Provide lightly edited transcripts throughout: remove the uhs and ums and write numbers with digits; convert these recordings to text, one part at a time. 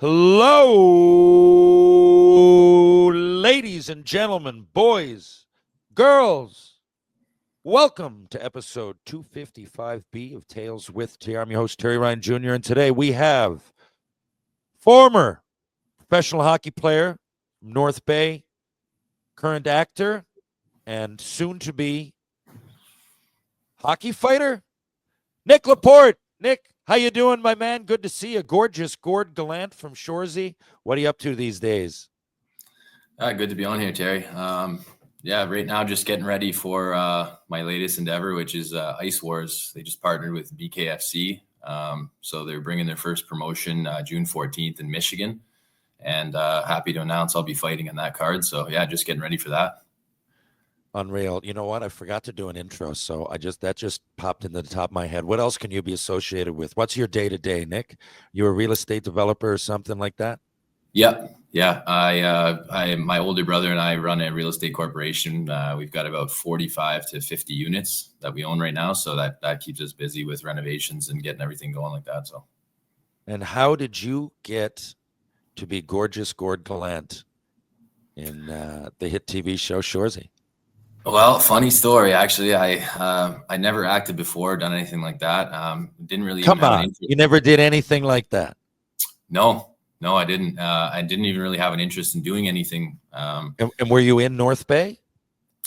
Hello, ladies and gentlemen, boys, girls. Welcome to episode 255B of Tales with T. I'm your host, Terry Ryan Jr., and today we have former professional hockey player from North Bay, current actor, and soon-to-be hockey fighter, Nick Laporte. Nick, how you doing, my man? Good to see you. Gorgeous Gord Gallant from Shoresy. What are you up to these days? Good to be on here, Terry. Right now just getting ready for my latest endeavor, which is Ice Wars. They just partnered with BKFC. So they're bringing their first promotion June 14th in Michigan. And happy to announce I'll be fighting on that card. So, yeah, just getting ready for that. Unreal. You know what? I forgot to do an intro, so that just popped into the top of my head. What else can you be associated with? What's your day-to-day, Nick? You a real estate developer or something like that? Yeah. My older brother and I run a real estate corporation. We've got about 45 to 50 units that we own right now, so that keeps us busy with renovations and getting everything going like that. So, and how did you get to be gorgeous Gord Gallant in the hit TV show Shoresy? Well, funny story. Actually, I never acted before, done anything like that. Didn't really come on. You never did anything like that? No, I didn't. I didn't even really have an interest in doing anything. And were you in North Bay?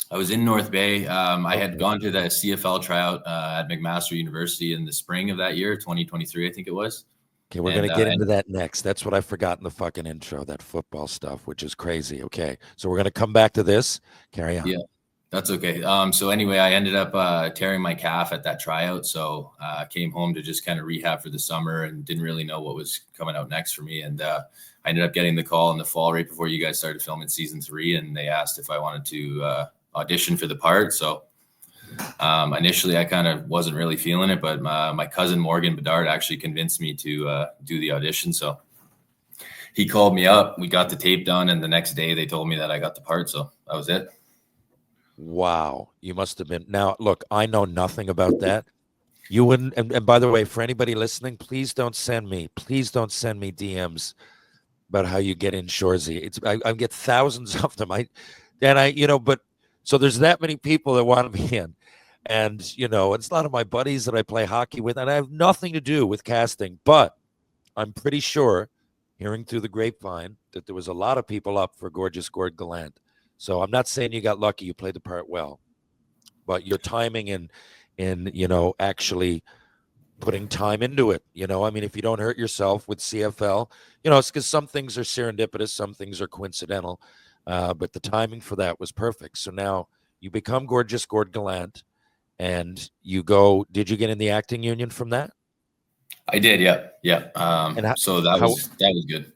I was in North Bay. I had gone to the CFL tryout at McMaster University in the spring of that year, 2023, I think it was. Okay, we're going to get into that next. That's what I forgot in the fucking intro, that football stuff, which is crazy. Okay, so we're going to come back to this. Carry on. Yeah. That's okay. So anyway, I ended up tearing my calf at that tryout. So I came home to just kind of rehab for the summer and didn't really know what was coming out next for me. And I ended up getting the call in the fall right before you guys started filming season 3. And they asked if I wanted to audition for the part. So initially I kind of wasn't really feeling it, but my cousin Morgan Bedard actually convinced me to do the audition. So he called me up, we got the tape done. And the next day they told me that I got the part. So that was it. Wow, you must have been. Now, look, I know nothing about that. You wouldn't. And by the way, for anybody listening, please don't send me DMs about how you get in Shoresy. I get thousands of them. But so there's that many people that want me in, and it's a lot of my buddies that I play hockey with, and I have nothing to do with casting. But I'm pretty sure, hearing through the grapevine, that there was a lot of people up for gorgeous Gord Gallant. So I'm not saying you got lucky, you played the part well, but your timing in actually putting time into it, I mean, if you don't hurt yourself with CFL, it's because some things are serendipitous, some things are coincidental, but the timing for that was perfect. So now you become gorgeous Gord Gallant, and did you get in the acting union from that? I did, yeah. So that was good.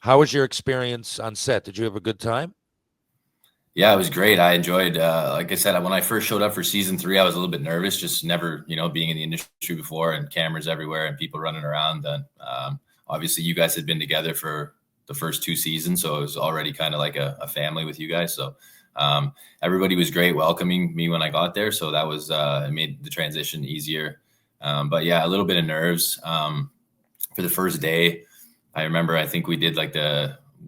How was your experience on set? Did you have a good time? Yeah, it was great. I enjoyed, like I said, when I first showed up for season 3, I was a little bit nervous, just never, being in the industry before and cameras everywhere and people running around. And obviously you guys had been together for the first 2 seasons, so it was already kind of like a family with you guys. So everybody was great welcoming me when I got there. So that was, it made the transition easier. But yeah, a little bit of nerves for the first day. I remember, I think we did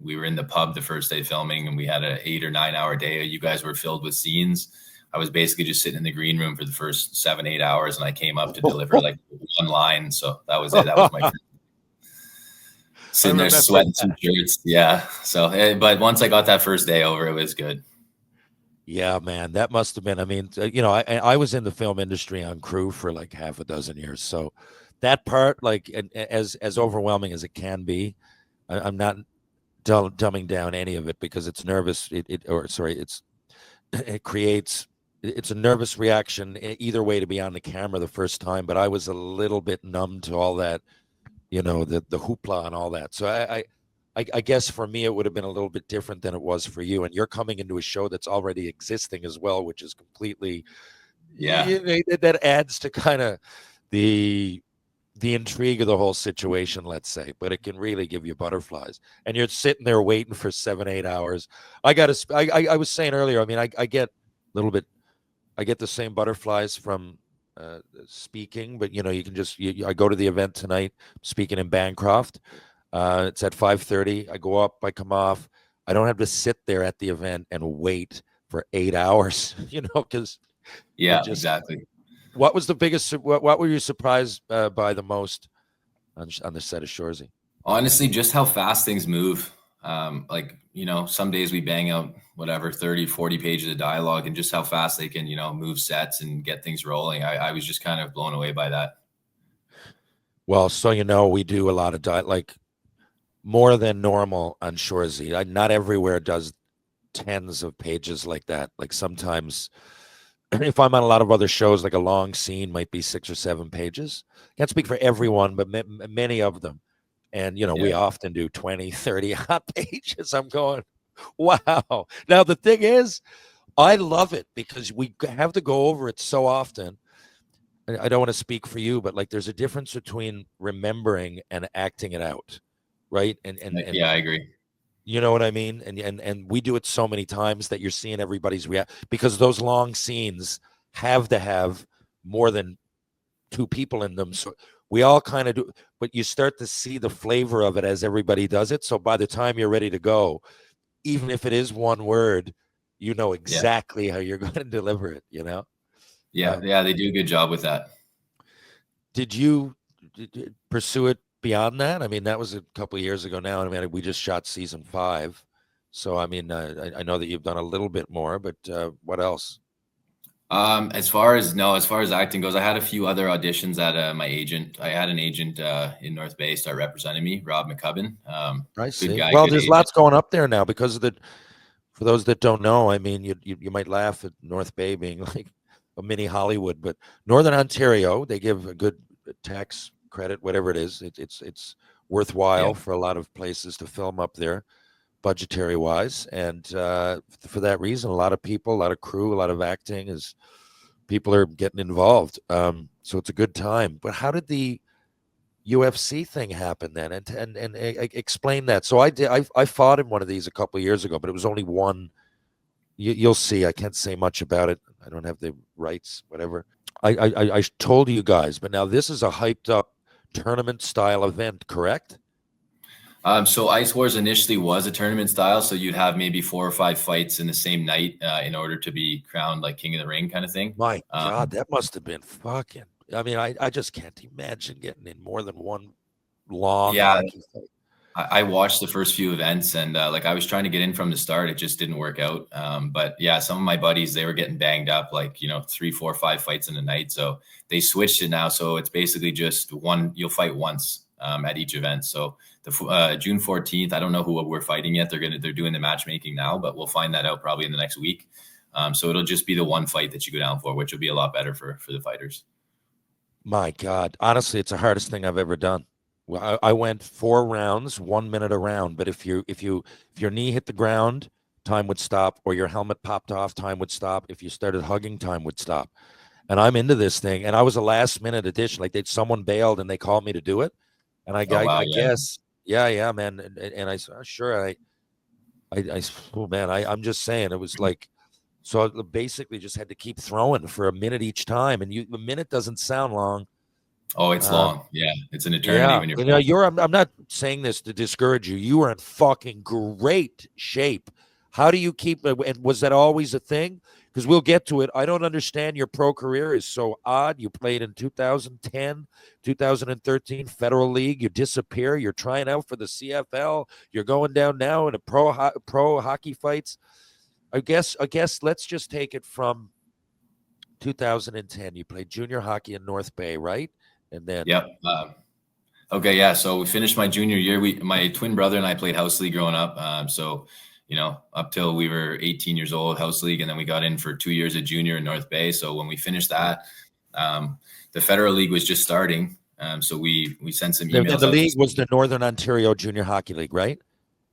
we were in the pub the first day filming, and we had an 8 or 9 hour day. You guys were filled with scenes. I was basically just sitting in the green room for the first 7-8 hours, and I came up to deliver like one line. So that was it. That was my sitting there sweating some shirts. Yeah. So, but once I got that first day over, it was good. Yeah, man, that must have been. I mean, I was in the film industry on crew for like half a dozen years. So that part, like, as overwhelming as it can be, I'm not dumbing down any of it because it's nervous. It's a nervous reaction either way to be on the camera the first time. But I was a little bit numb to all that, the hoopla and all that. So I guess for me it would have been a little bit different than it was for you. And you're coming into a show that's already existing as well, which is completely that adds to kind of the intrigue of the whole situation, let's say, but it can really give you butterflies. And you're sitting there waiting for 7-8 hours. I was saying earlier, I mean, I get a little bit, I get the same butterflies from speaking, but you can just, I go to the event tonight, speaking in Bancroft. It's at 5:30. I go up, I come off. I don't have to sit there at the event and wait for 8 hours, because it Yeah, just. exactly. What was the biggest? What were you surprised by the most on the set of Shoresy? Honestly, just how fast things move. Like, some days we bang out whatever 30, 40 pages of dialogue, and just how fast they can, move sets and get things rolling. I was just kind of blown away by that. Well, so we do a lot of like more than normal on Shoresy. Not everywhere does tens of pages like that. Like sometimes, if I'm on a lot of other shows, like a long scene might be 6 or 7 pages. Can't speak for everyone, but many of them. And, we Yeah. often do 20, 30 hot pages. I'm going, wow. Now, the thing is, I love it because we have to go over it so often. I don't want to speak for you, but like there's a difference between remembering and acting it out, right? And Yeah, I agree. you know what I mean? And we do it so many times that you're seeing everybody's react, because those long scenes have to have more than 2 people in them. So we all kind of do, but you start to see the flavor of it as everybody does it. So by the time you're ready to go, even if it is one word, you know Yeah. exactly how you're going to deliver it, Yeah. Yeah. They do a good job with that. Did you pursue it beyond that? I mean, that was a couple of years ago now. I mean, we just shot season 5. So, I mean, I know that you've done a little bit more, but what else? As far as acting goes, I had a few other auditions at my agent. I had an agent in North Bay start representing me, Rob McCubbin. I Good see. guy, Well, good there's agent. lots going up there now because of the. For those that don't know, I mean, you might laugh at North Bay being like a mini Hollywood, but Northern Ontario, they give a good tax credit, whatever it is. It's Yeah. worthwhile for a lot of places to film up there, budgetary wise, and for that reason, a lot of people, a lot of crew, a lot of acting is people are getting involved. So it's a good time. But how did the UFC thing happen then? And explain that. So I did. I fought in one of these a couple of years ago, but it was only one. You'll see. I can't say much about it. I don't have the rights. Whatever. I told you guys, but now this is a hyped up tournament style event, correct? So Ice Wars initially was a tournament style, so you'd have maybe 4 or 5 fights in the same night in order to be crowned like King of the Ring kind of thing. My God, that must have been fucking. I mean, I just can't imagine getting in more than one long Yeah, hockey fight. I watched the first few events, and like I was trying to get in from the start, it just didn't work out. But yeah, some of my buddies, they were getting banged up, like 3, 4, 5 fights in a night. So they switched it now, so it's basically just one. You'll fight once at each event. So the June 14th, I don't know who we're fighting yet. They're doing the matchmaking now, but we'll find that out probably in the next week. So it'll just be the one fight that you go down for, which will be a lot better for the fighters. My God, honestly, it's the hardest thing I've ever done. Well, I went 4 rounds, 1 minute a round. But if your knee hit the ground, time would stop, or your helmet popped off, time would stop. If you started hugging, time would stop. And I'm into this thing, and I was a last minute addition. Like someone bailed, and they called me to do it, and Oh wow, I yeah. guess, yeah, man. And I said, "Oh, sure, oh man, I'm just saying it was like." So I basically just had to keep throwing for a minute each time, and a minute doesn't sound long. Oh, it's Um, long. Yeah, it's an eternity Yeah, when you're. I'm not saying this to discourage you. You are in fucking great shape. How do you keep it? And was that always a thing? Because we'll get to it. I don't understand. Your pro career is so odd. You played in 2010, 2013 Federal League. You disappear. You're trying out for the CFL. You're going down now in a pro hockey fights. I guess. Let's just take it from 2010. You played junior hockey in North Bay, right? And then. Yep. Okay, yeah. So we finished my junior year. My twin brother and I played house league growing up. So, up till we were 18 years old, house league, and then we got in for 2 years at junior in North Bay. So when we finished that, the federal league was just starting. So we sent some emails The out. league was the Northern Ontario Junior Hockey League, right?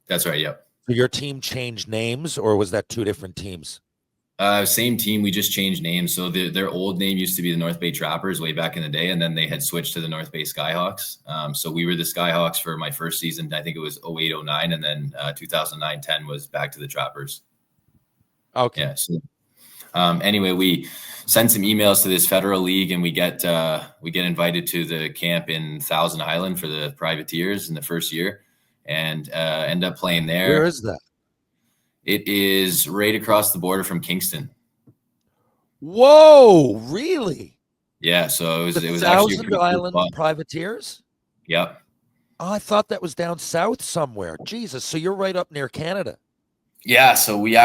That's right. Yep. So your team changed names, or was that 2 different teams? Same team. We just changed names. So their old name used to be the North Bay Trappers way back in the day, and then they had switched to the North Bay Skyhawks. So we were the Skyhawks for my first season. I think it was 08-09, and then 2009-10 was back to the Trappers. Okay. Yeah. So, anyway, we send some emails to this federal league, and we get invited to the camp in Thousand Island for the privateers in the first year. and ended up playing there. Where is that? It is right across the border from Kingston. Whoa, really? Yeah, so it was actually a Thousand pretty cool Island spot. Privateers? Yep. Oh, I thought that was down south somewhere. Jesus, so you're right up near Canada. Yeah, so we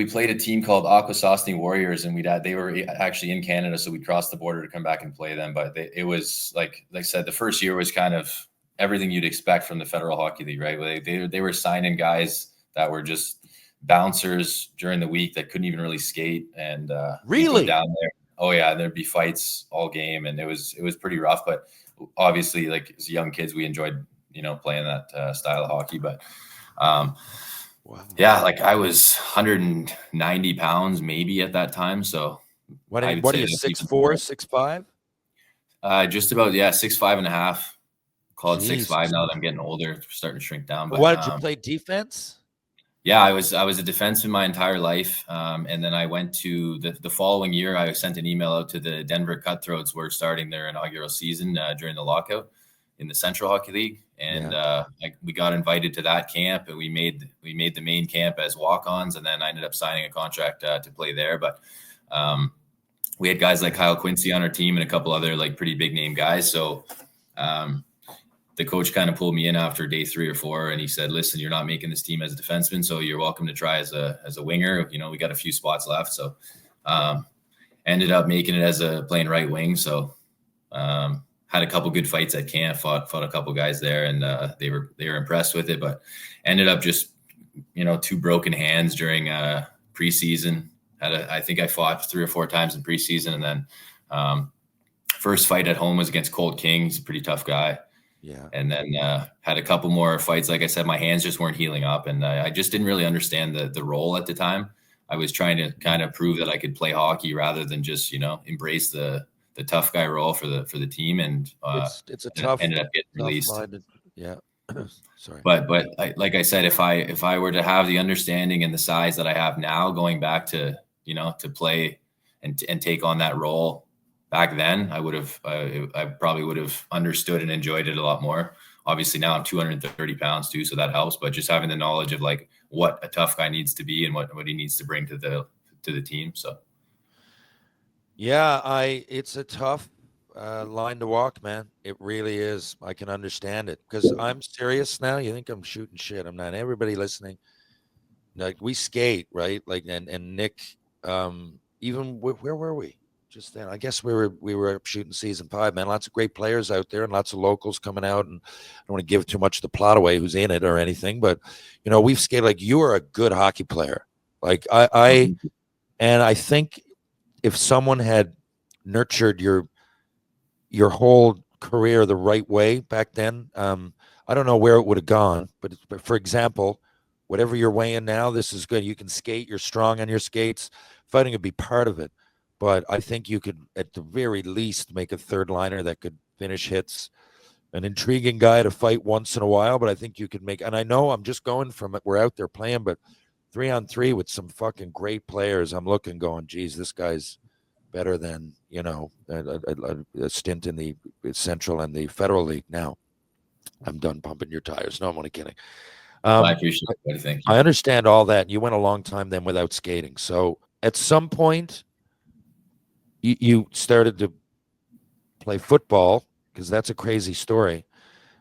played a team called Aquasasni Warriors, and they were actually in Canada, so we crossed the border to come back and play them. But it was like I said, the first year was kind of everything you'd expect from the Federal Hockey League, right? They were signing guys that were just bouncers during the week that couldn't even really skate, and Really? down there. Oh yeah, there'd be fights all game, and it was pretty rough. But obviously, like as young kids, we enjoyed playing that style of hockey. But wow. Yeah, like I was 190 pounds maybe at that time. So what are you 6'4", 6'5"? Just about 6'5.5". Call it 6'5" now that I'm getting older, starting to shrink down. But why did you play defense? Yeah, I was a defenseman my entire life, and then I went to the following year. I sent an email out to the Denver Cutthroats. We're starting their inaugural season during the lockout in the Central Hockey League, and we got invited to that camp, and we made the main camp as walk-ons, and then I ended up signing a contract to play there. But we had guys like Kyle Quincy on our team and a couple other like pretty big name guys. So the coach kind of pulled me in after day 3 or 4, and he said, "Listen, you're not making this team as a defenseman, so you're welcome to try as a winger. We got a few spots left." So ended up making it as playing right wing. So had a couple good fights at camp, fought a couple guys there, and they were impressed with it. But ended up just 2 broken hands during preseason. I think I fought 3 or 4 times in preseason, and then first fight at home was against Colt King. He's a pretty tough guy. Yeah. And then had a couple more fights. Like I said, my hands just weren't healing up, and I just didn't really understand the role at the time. I was trying to kind of prove that I could play hockey rather than just embrace the tough guy role for the team. And it's a tough. Ended up getting released. Yeah. Sorry. But like I said, if I were to have the understanding and the size that I have now, going back to to play and take on that role. Back then, I probably would have understood and enjoyed it a lot more. Obviously, now I'm 230 pounds too, so that helps. But just having the knowledge of like what a tough guy needs to be and what he needs to bring to the team. So, yeah, it's a tough line to walk, man. It really is. I can understand it because I'm serious now. You think I'm shooting shit? I'm not. Everybody listening, like we skate, right? Like and Nick, even where were we? Just then, I guess we were up shooting season 5, man. Lots of great players out there and lots of locals coming out. And I don't want to give too much of the plot away who's in it or anything, but we've skated. Like you are a good hockey player. Like I think if someone had nurtured your whole career the right way back then, I don't know where it would have gone. But for example, whatever you're weighing now, this is good. You can skate. You're strong on your skates. Fighting would be part of it. But I think you could, at the very least, make a third liner that could finish hits. An intriguing guy to fight once in a while, but I think you could make. And I know I'm just going from it. We're out there playing, but 3-on-3 with some fucking great players. I'm looking, going, geez, this guy's better than a stint in the Central and the Federal League. Now, I'm done pumping your tires. No, I'm only kidding. I appreciate it. Thank you. I understand all that. You went a long time then without skating. So at some point, you started to play football because that's a crazy story.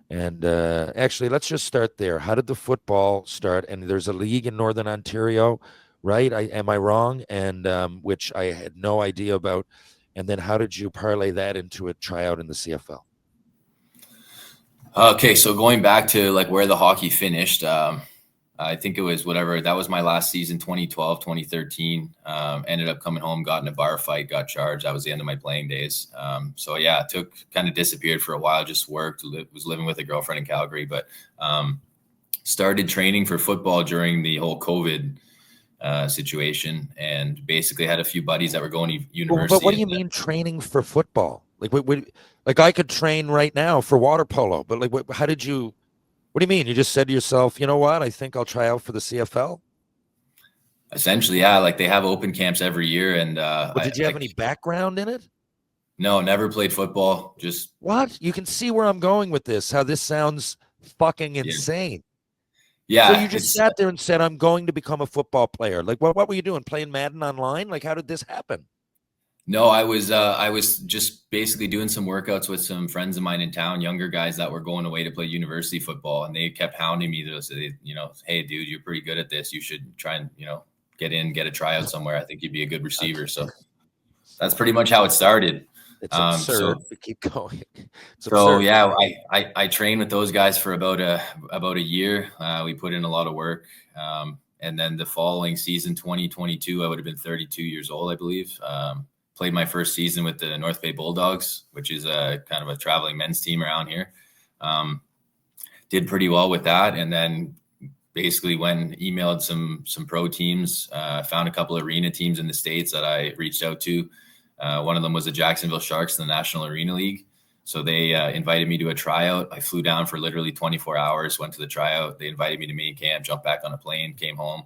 And actually, let's just start there. How did the football start? And there's a league in Northern Ontario, right? Am I wrong? And which I had no idea about. And then how did you parlay that into a tryout in the CFL? Okay, so going back to like where the hockey finished, I think it was that was my last season, 2012, 2013. Ended up coming home, got in a bar fight, got charged. That was the end of my playing days. So yeah, kind of disappeared for a while, just worked, was living with a girlfriend in Calgary, but started training for football during the whole COVID situation, and basically had a few buddies that were going to university. But what do you mean training for football? Like I could train right now for water polo, but like, how did you? What do you mean? You just said to yourself, you know what? I think I'll try out for the CFL? Essentially, yeah. Like they have open camps every year. And did you have any background in it? No, never played football. Just what? You can see where I'm going with this, how this sounds fucking insane. So Yeah, you just sat there and said, "I'm going to become a football player." Like, what were you doing? Playing Madden online? Like, how did this happen? no, I was just basically doing some workouts with some friends of mine in town, younger guys that were going away to play university football, and they kept hounding me to say, hey, dude, you're pretty good at this. You should try and get a tryout somewhere. I think you'd be a good receiver. So that's pretty much how it started. It's absurd. So We keep going. It's so absurd. yeah, I trained with those guys for about a year. We put in a lot of work. And then the following season, 2022, I would have been 32 years old, I believe. Played my first season with the North Bay Bulldogs, which is a kind of a traveling men's team around here. Did pretty well with that, and then basically emailed some pro teams. Found a couple of arena teams in the States that I reached out to. One of them was the Jacksonville Sharks in the National Arena League. So they invited me to a tryout. I flew down for literally 24 hours, went to the tryout. They invited me to main camp, jumped back on a plane, came home.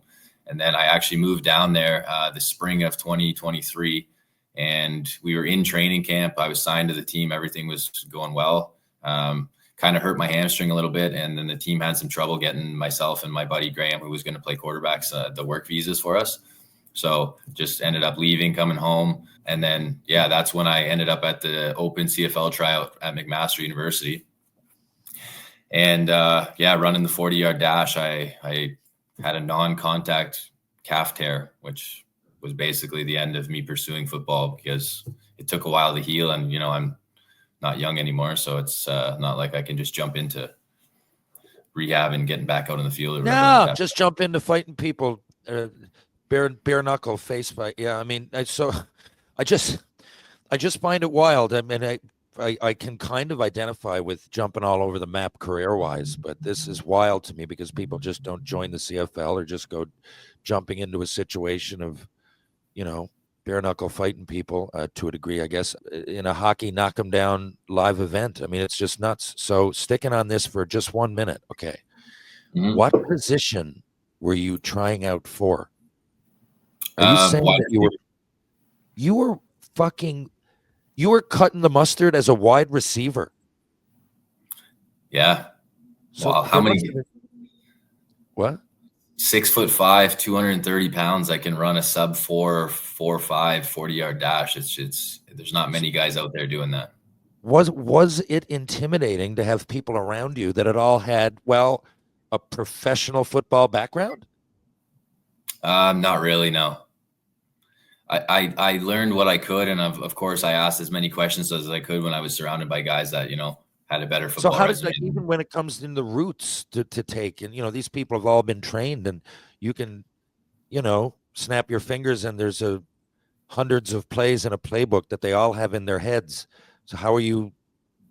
And then I actually moved down there the spring of 2023. And we were in training camp. I was signed to the team. Everything was going well. Kind of hurt my hamstring a little bit. And then the team had some trouble getting myself and my buddy Graham, who was going to play quarterbacks, the work visas for us. So just ended up leaving, coming home. And then, yeah, that's when I ended up at the open CFL tryout at McMaster University. And running the 40-yard dash, I had a non-contact calf tear, which was basically the end of me pursuing football because it took a while to heal. And, I'm not young anymore. So it's not like I can just jump into rehab and getting back out on the field. Or No, like just jump into fighting people. Bare knuckle face fight. Yeah, I mean, I just find it wild. I mean, I can kind of identify with jumping all over the map career wise, but this is wild to me because people just don't join the CFL or just go jumping into a situation of, bare knuckle fighting people to a degree, I guess, in a hockey knock 'em down live event. I mean, it's just nuts. So sticking on this for just 1 minute. Okay. Mm-hmm. What position were you trying out for? Are you saying that you were cutting the mustard as a wide receiver? Yeah. So wow. How many? What? 6'5", 230 pounds. I can run a sub 4.5 40-yard dash. It's there's not many guys out there doing that. Was it intimidating to have people around you that had all had, a professional football background? Not really, no. I learned what I could, and of course I asked as many questions as I could when I was surrounded by guys that had a better football. So how does even when it comes in the routes to take, and these people have all been trained, and you can, snap your fingers, and there's hundreds of plays in a playbook that they all have in their heads. So how are you,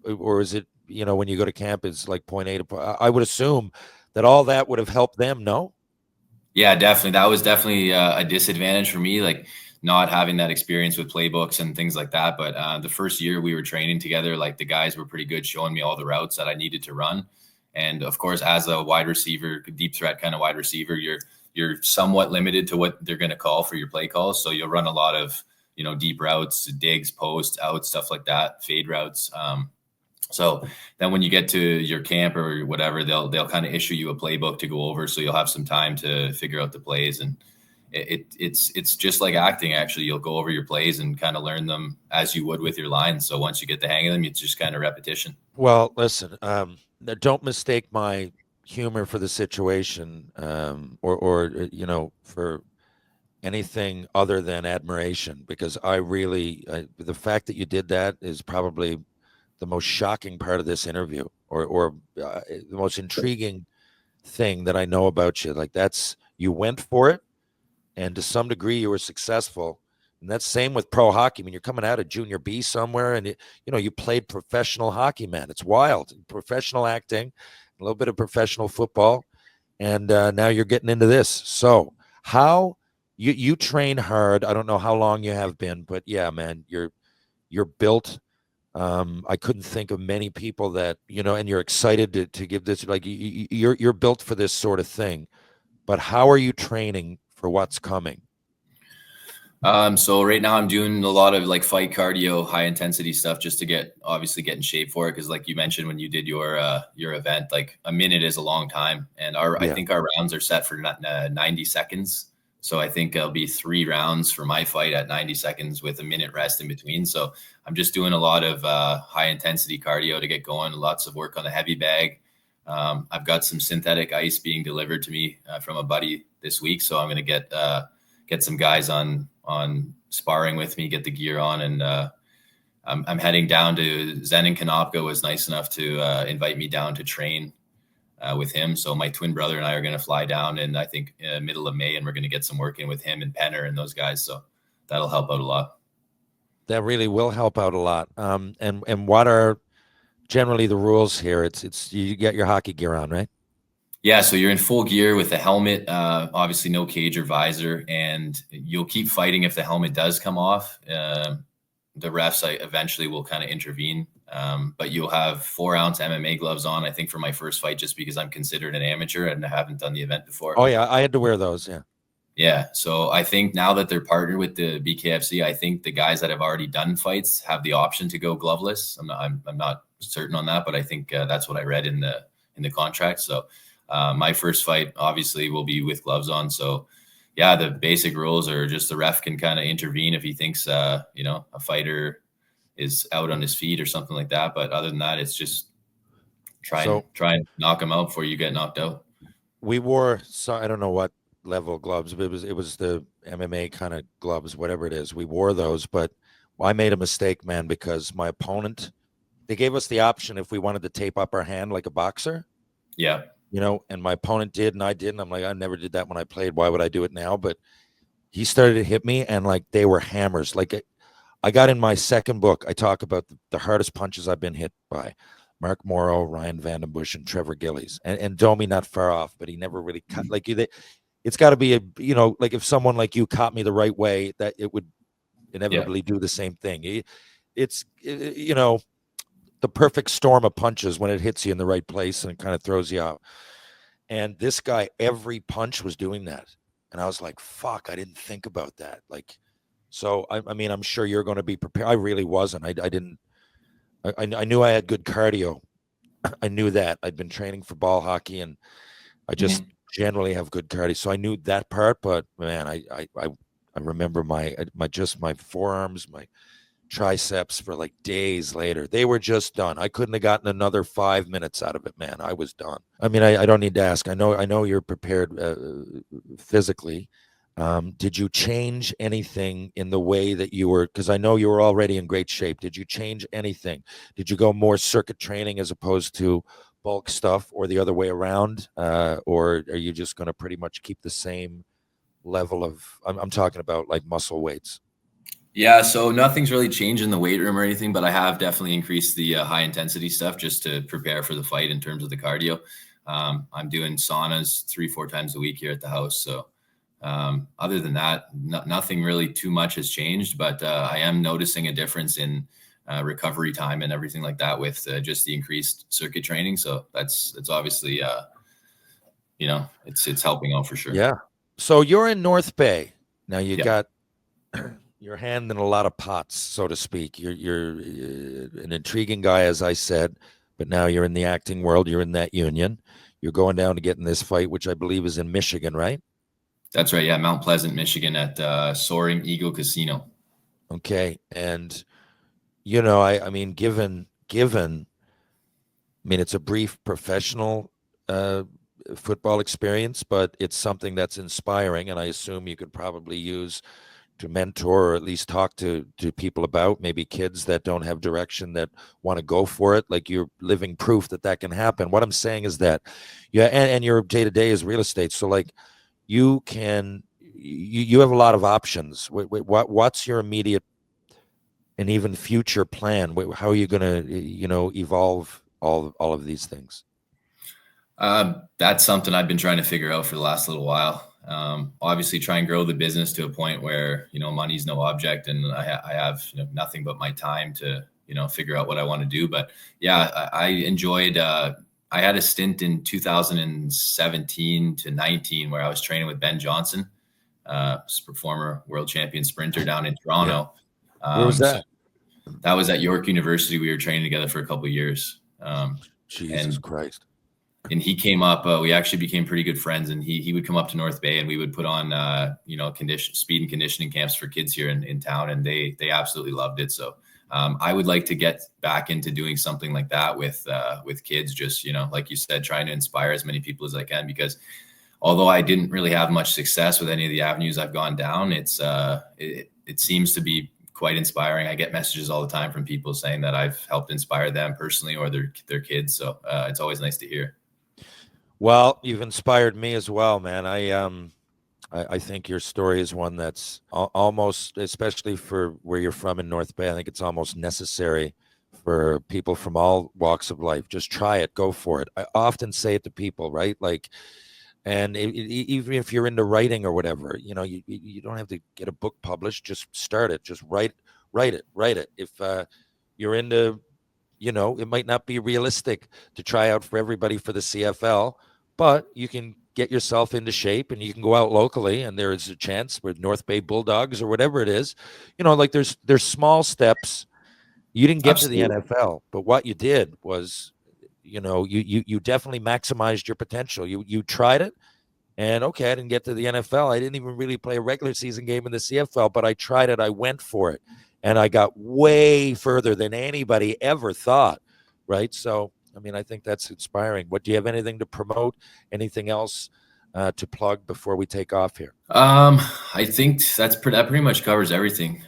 or is it when you go to camp, it's like point A to point? I would assume that all that would have helped them. No. Yeah, definitely. That was definitely a disadvantage for me. Like, not having that experience with playbooks and things like that. But the first year we were training together, like the guys were pretty good showing me all the routes that I needed to run. And of course, as a wide receiver, deep threat kind of wide receiver, you're somewhat limited to what they're going to call for your play calls. So you'll run a lot of, deep routes, digs, posts, outs, stuff like that, fade routes. So then when you get to your camp or whatever, they'll kind of issue you a playbook to go over. So you'll have some time to figure out the plays, and it's just like acting. Actually, you'll go over your plays and kind of learn them as you would with your lines. So once you get the hang of them, it's just kind of repetition. Well, listen, don't mistake my humor for the situation, or for anything other than admiration, because I really, the fact that you did that is probably the most shocking part of this interview, or the most intriguing thing that I know about you. Like, you went for it, and to some degree you were successful. And that's same with pro hockey. I mean, you're coming out of junior B somewhere, and you played professional hockey, man. It's wild. Professional acting, a little bit of professional football, and now you're getting into this. So how you train hard. I don't know how long you have been, but yeah, man, you're built. I couldn't think of many people that, and you're excited to give this, like you're built for this sort of thing. But how are you training for what's coming? So right now I'm doing a lot of like fight cardio, high intensity stuff just to obviously get in shape for it. Cause like you mentioned, when you did your event, like a minute is a long time. And I Yeah. think our rounds are set for 90 seconds. So I think it'll be 3 rounds for my fight at 90 seconds with a minute rest in between. So I'm just doing a lot of high intensity cardio to get going. Lots of work on the heavy bag. I've got some synthetic ice being delivered to me from a buddy this week. So I'm going to get some guys on sparring with me, get the gear on, and I'm heading down to Zen and Kanopka was nice enough to invite me down to train with him. So my twin brother and I are going to fly down in I think middle of May, and we're going to get some work in with him and Penner and those guys. So that'll help out a lot. That really will help out a lot. And what are generally the rules here? It's you get your hockey gear on, right? Yeah, so you're in full gear with the helmet, obviously no cage or visor, and you'll keep fighting if the helmet does come off. The refs eventually will kind of intervene, but you'll have 4-ounce MMA gloves on, I think, for my first fight, just because I'm considered an amateur and I haven't done the event before. Oh, yeah, I had to wear those, yeah. Yeah, so I think now that they're partnered with the BKFC, I think the guys that have already done fights have the option to go gloveless. I'm not certain on that, but I think that's what I read in the contract. So my first fight obviously will be with gloves on. So yeah, the basic rules are just the ref can kind of intervene if he thinks, a fighter is out on his feet or something like that. But other than that, it's just try and knock him out before you get knocked out. We wore, so I don't know what level gloves, but it was the MMA kind of gloves, whatever it is. We wore those, but I made a mistake, man, because my opponent, they gave us the option if we wanted to tape up our hand like a boxer. Yeah. And my opponent did and I didn't. I'm like, I never did that when I played. Why would I do it now? But he started to hit me, and like they were hammers. Like I got in my second book, I talk about the hardest punches I've been hit by. Mark Morrow, Ryan Vandenbush, and Trevor Gillies, and Domi not far off, but he never really cut. Like it's got to be like if someone like you caught me the right way, that it would inevitably do the same thing. It's the perfect storm of punches when it hits you in the right place and it kind of throws you out. And this guy, every punch was doing that. And I was like, fuck, I didn't think about that. Like, so, I mean, I'm sure you're going to be prepared. I really wasn't. I didn't, I knew I had good cardio. I knew that. I'd been training for ball hockey, and I just generally have good cardio. So I knew that part, but man, I remember my forearms, my triceps for like days later. They were just done. I couldn't have gotten another 5 minutes out of it, man. I was done. I mean, I don't need to ask. I know you're prepared physically. Did you change anything in the way that you were? Because I know you were already in great shape. Did you change anything? Did you go more circuit training as opposed to bulk stuff, or the other way around? Or are you just going to pretty much keep the same level of? I'm talking about like muscle weights. Yeah, so nothing's really changed in the weight room or anything, but I have definitely increased the high intensity stuff just to prepare for the fight in terms of the cardio. I'm doing saunas 3-4 times a week here at the house. So other than that, nothing really too much has changed, but I am noticing a difference in recovery time and everything like that with just the increased circuit training. So it's obviously, it's helping out for sure. Yeah. So you're in North Bay. Now you got your hand in a lot of pots, so to speak. You're an intriguing guy, as I said, but now you're in the acting world. You're in that union. You're going down to get in this fight, which I believe is in Michigan, right? That's right. Yeah, Mount Pleasant, Michigan, at Soaring Eagle Casino. Okay, and I mean, given, I mean, it's a brief professional football experience, but it's something that's inspiring, and I assume you could probably use to mentor or at least talk to people about, maybe kids that don't have direction that want to go for it. Like, you're living proof that can happen. What I'm saying is that, and your day to day is real estate, so like you have a lot of options. What's your immediate and even future plan? How are you going to evolve all of these things? That's something I've been trying to figure out for the last little while. Obviously try and grow the business to a point where, money's no object, and I have nothing but my time to, figure out what I want to do. But yeah, I enjoyed, I had a stint in 2017 to 19 where I was training with Ben Johnson. former world champion sprinter down in Toronto. Where was that? So that was at York University. We were training together for a couple of years. Jesus Christ. And he came up, we actually became pretty good friends, and he would come up to North Bay, and we would put on, speed and conditioning camps for kids here in town. And they absolutely loved it. So I would like to get back into doing something like that with kids, just, like you said, trying to inspire as many people as I can, because although I didn't really have much success with any of the avenues I've gone down, it seems to be quite inspiring. I get messages all the time from people saying that I've helped inspire them personally or their kids. So it's always nice to hear. Well, you've inspired me as well, man. I think your story is one that's almost, especially for where you're from in North Bay, I think it's almost necessary for people from all walks of life. Just try it, go for it. I often say it to people, right? Like, and even if you're into writing or whatever, you don't have to get a book published. Just start it. Just write it. If you're into, it might not be realistic to try out for everybody for the CFL, but you can get yourself into shape and you can go out locally, and there is a chance with North Bay Bulldogs or whatever it is, like there's small steps. You didn't get Absolutely. to the NFL, but what you did was, you definitely maximized your potential. You tried it, and okay, I didn't get to the NFL. I didn't even really play a regular season game in the CFL, but I tried it. I went for it, and I got way further than anybody ever thought, right? So, I mean, I think that's inspiring. Do you have anything to promote? Anything else to plug before we take off here? I think that pretty much covers everything.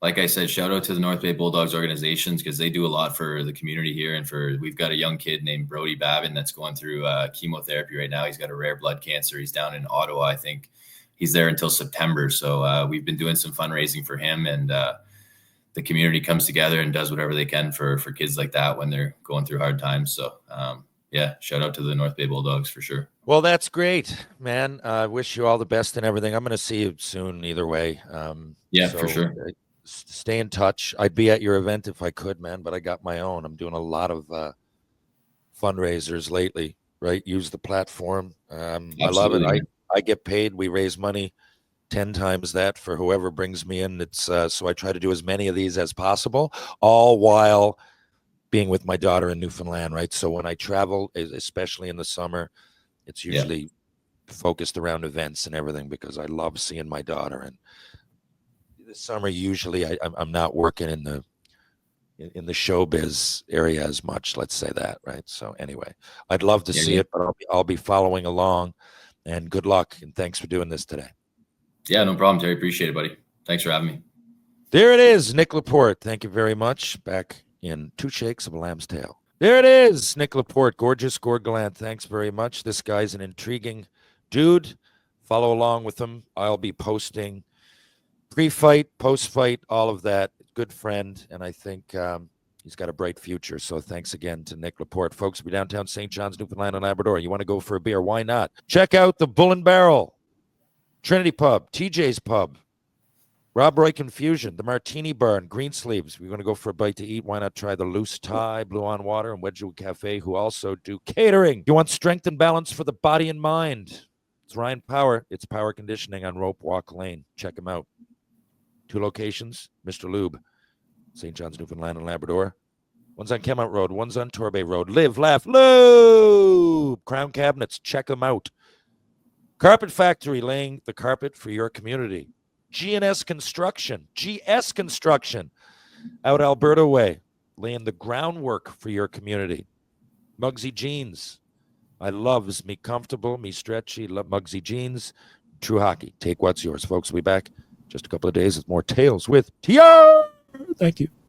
Like I said, shout out to the North Bay Bulldogs organizations, because they do a lot for the community here. And we've got a young kid named Brody Babin that's going through chemotherapy right now. He's got a rare blood cancer. He's down in Ottawa. I think he's there until September. So we've been doing some fundraising for him, and the community comes together and does whatever they can for kids like that when they're going through hard times. So shout out to the North Bay Bulldogs for sure. Well, that's great, man. I wish you all the best and everything. I'm going to see you soon either way. For sure. Stay in touch. I'd be at your event if I could, man, but I got my own. I'm doing a lot of fundraisers lately, right? Use the platform. I love it. I get paid. We raise money 10 times that for whoever brings me in. It's so I try to do as many of these as possible, all while being with my daughter in Newfoundland, right? So when I travel, especially in the summer, it's usually focused around events and everything, because I love seeing my daughter. And this summer, usually I'm not working in the showbiz area as much. Let's say that, right? So anyway, I'd love to see it, but I'll be following along. And good luck, and thanks for doing this today. Yeah, no problem, Terry. Appreciate it, buddy. Thanks for having me. There it is, Nick Laporte. Thank you very much. Back in 2 shakes of a lamb's tail. There it is, Nick Laporte. Gorgeous, Gord Thanks very much. This guy's an intriguing dude. Follow along with him. I'll be posting pre-fight, post-fight, all of that. Good friend, and I think he's got a bright future. So thanks again to Nick Laporte. Folks, we'll be downtown St. John's, Newfoundland and Labrador. You want to go for a beer? Why not? Check out the Bull and Barrel, Trinity Pub, TJ's Pub, Rob Roy Confusion, the Martini Bar, and Greensleeves. We're going to go for a bite to eat. Why not try the Loose Tie, Blue on Water, and Wedgwood Cafe, who also do catering. You want strength and balance for the body and mind? It's Ryan Power. It's Power Conditioning on Rope Walk Lane. Check him out. 2 locations, Mr. Lube, St. John's, Newfoundland and Labrador. One's on Kemont Road. One's on Torbay Road. Live, laugh, lube. Crown Cabinets. Check them out. Carpet Factory, laying the carpet for your community. GS Construction, out Alberta way, laying the groundwork for your community. Muggsy Jeans, I loves me comfortable, me stretchy, love Muggsy Jeans. True Hockey, take what's yours. Folks, we'll be back just a couple of days with more Tales with TR. Thank you.